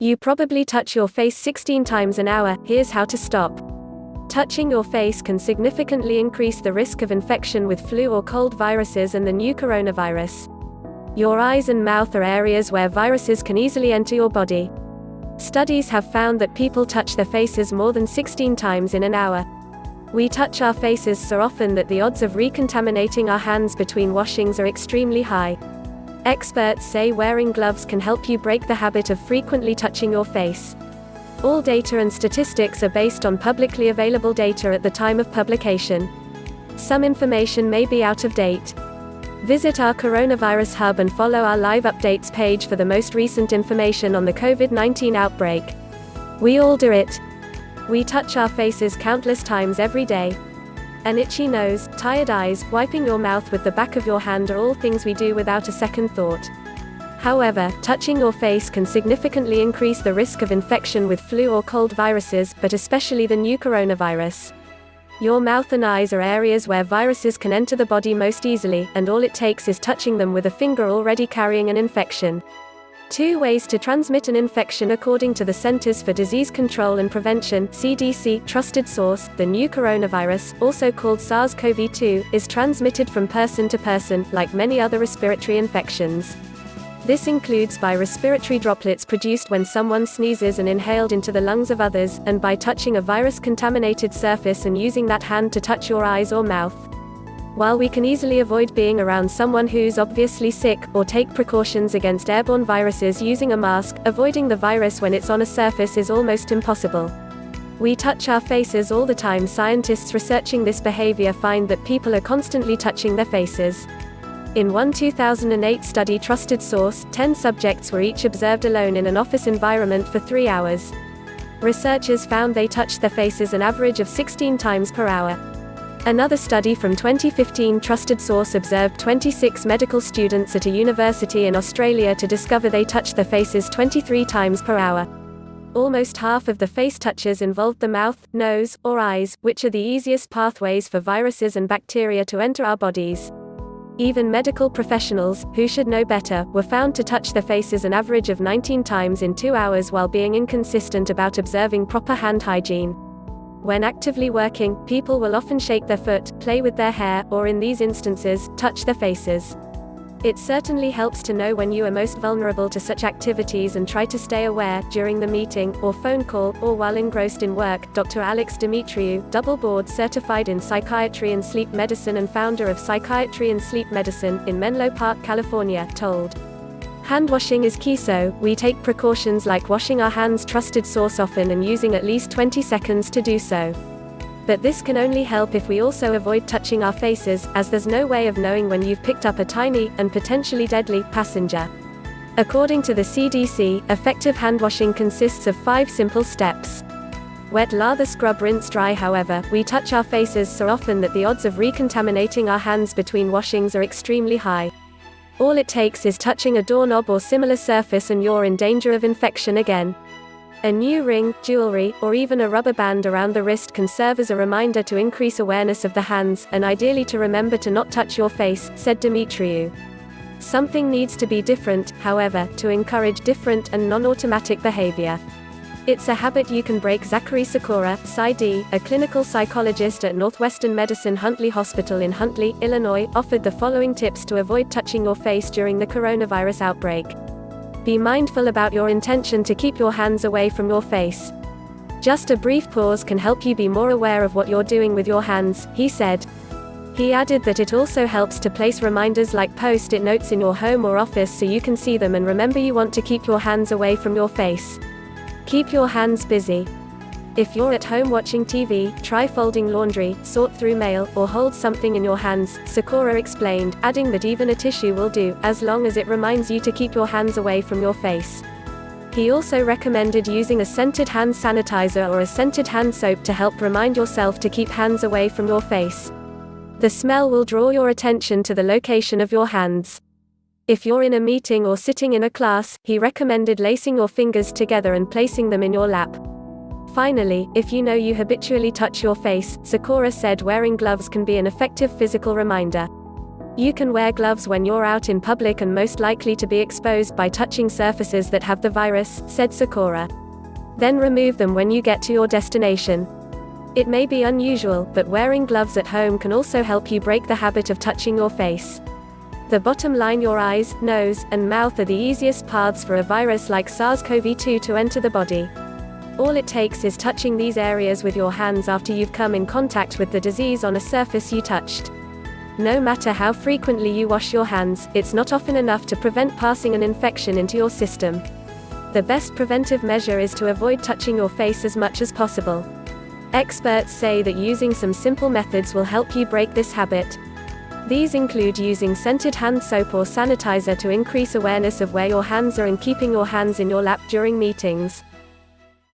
You probably touch your face 16 times an hour. Here's how to stop. Touching your face can significantly increase the risk of infection with flu or cold viruses and the new coronavirus. Your eyes and mouth are areas where viruses can easily enter your body. Studies have found that people touch their faces more than 16 times in an hour. We touch our faces so often that the odds of recontaminating our hands between washings are extremely high. Experts say wearing gloves can help you break the habit of frequently touching your face. All data and statistics are based on publicly available data at the time of publication. Some information may be out of date. Visit our Coronavirus Hub and follow our live updates page for the most recent information on the COVID-19 outbreak. We all do it. We touch our faces countless times every day. An itchy nose, tired eyes, wiping your mouth with the back of your hand are all things we do without a second thought. However, touching your face can significantly increase the risk of infection with flu or cold viruses, but especially the new coronavirus. Your mouth and eyes are areas where viruses can enter the body most easily, and all it takes is touching them with a finger already carrying an infection. 2 ways to transmit an infection according to the Centers for Disease Control and Prevention (CDC) trusted source. The new coronavirus, also called SARS-CoV-2, is transmitted from person to person, like many other respiratory infections. This includes by respiratory droplets produced when someone sneezes and inhaled into the lungs of others, and by touching a virus-contaminated surface and using that hand to touch your eyes or mouth. While we can easily avoid being around someone who's obviously sick, or take precautions against airborne viruses using a mask, avoiding the virus when it's on a surface is almost impossible. We touch our faces all the time. Scientists researching this behavior find that people are constantly touching their faces. In one 2008 study trusted source, 10 subjects were each observed alone in an office environment for 3 hours. Researchers found they touched their faces an average of 16 times per hour. Another study from 2015 trusted source observed 26 medical students at a university in Australia to discover they touched their faces 23 times per hour. Almost half of the face touches involved the mouth, nose, or eyes, which are the easiest pathways for viruses and bacteria to enter our bodies. Even medical professionals, who should know better, were found to touch their faces an average of 19 times in 2 hours while being inconsistent about observing proper hand hygiene. When actively working, people will often shake their foot, play with their hair, or in these instances, touch their faces. It certainly helps to know when you are most vulnerable to such activities and try to stay aware. During the meeting, or phone call, or while engrossed in work, Dr. Alex Dimitriou, double board certified in psychiatry and sleep medicine and founder of Psychiatry and Sleep Medicine, in Menlo Park, California, told. Hand washing is key, so we take precautions like washing our hands trusted source often and using at least 20 seconds to do so. But this can only help if we also avoid touching our faces, as there's no way of knowing when you've picked up a tiny, and potentially deadly, passenger. According to the CDC, effective hand washing consists of 5 simple steps. Wet, lather, scrub, rinse, dry. However, we touch our faces so often that the odds of recontaminating our hands between washings are extremely high. All it takes is touching a doorknob or similar surface and you're in danger of infection again. A new ring, jewelry, or even a rubber band around the wrist can serve as a reminder to increase awareness of the hands, and ideally to remember to not touch your face, said Dimitriou. Something needs to be different, however, to encourage different and non-automatic behavior. It's a habit you can break. Zachary Sikora, PsyD, a clinical psychologist at Northwestern Medicine Huntley Hospital in Huntley, Illinois, offered the following tips to avoid touching your face during the coronavirus outbreak. Be mindful about your intention to keep your hands away from your face. Just a brief pause can help you be more aware of what you're doing with your hands, he said. He added that it also helps to place reminders like post-it notes in your home or office so you can see them and remember you want to keep your hands away from your face. Keep your hands busy. If you're at home watching TV, try folding laundry, sort through mail, or hold something in your hands, Sikora explained, adding that even a tissue will do, as long as it reminds you to keep your hands away from your face. He also recommended using a scented hand sanitizer or a scented hand soap to help remind yourself to keep hands away from your face. The smell will draw your attention to the location of your hands. If you're in a meeting or sitting in a class, he recommended lacing your fingers together and placing them in your lap. Finally, if you know you habitually touch your face, Sikora said wearing gloves can be an effective physical reminder. You can wear gloves when you're out in public and most likely to be exposed by touching surfaces that have the virus, said Sakura. Then remove them when you get to your destination. It may be unusual, but wearing gloves at home can also help you break the habit of touching your face. The bottom line: your eyes, nose, and mouth are the easiest paths for a virus like SARS-CoV-2 to enter the body. All it takes is touching these areas with your hands after you've come in contact with the disease on a surface you touched. No matter how frequently you wash your hands, it's not often enough to prevent passing an infection into your system. The best preventive measure is to avoid touching your face as much as possible. Experts say that using some simple methods will help you break this habit. These include using scented hand soap or sanitizer to increase awareness of where your hands are and keeping your hands in your lap during meetings.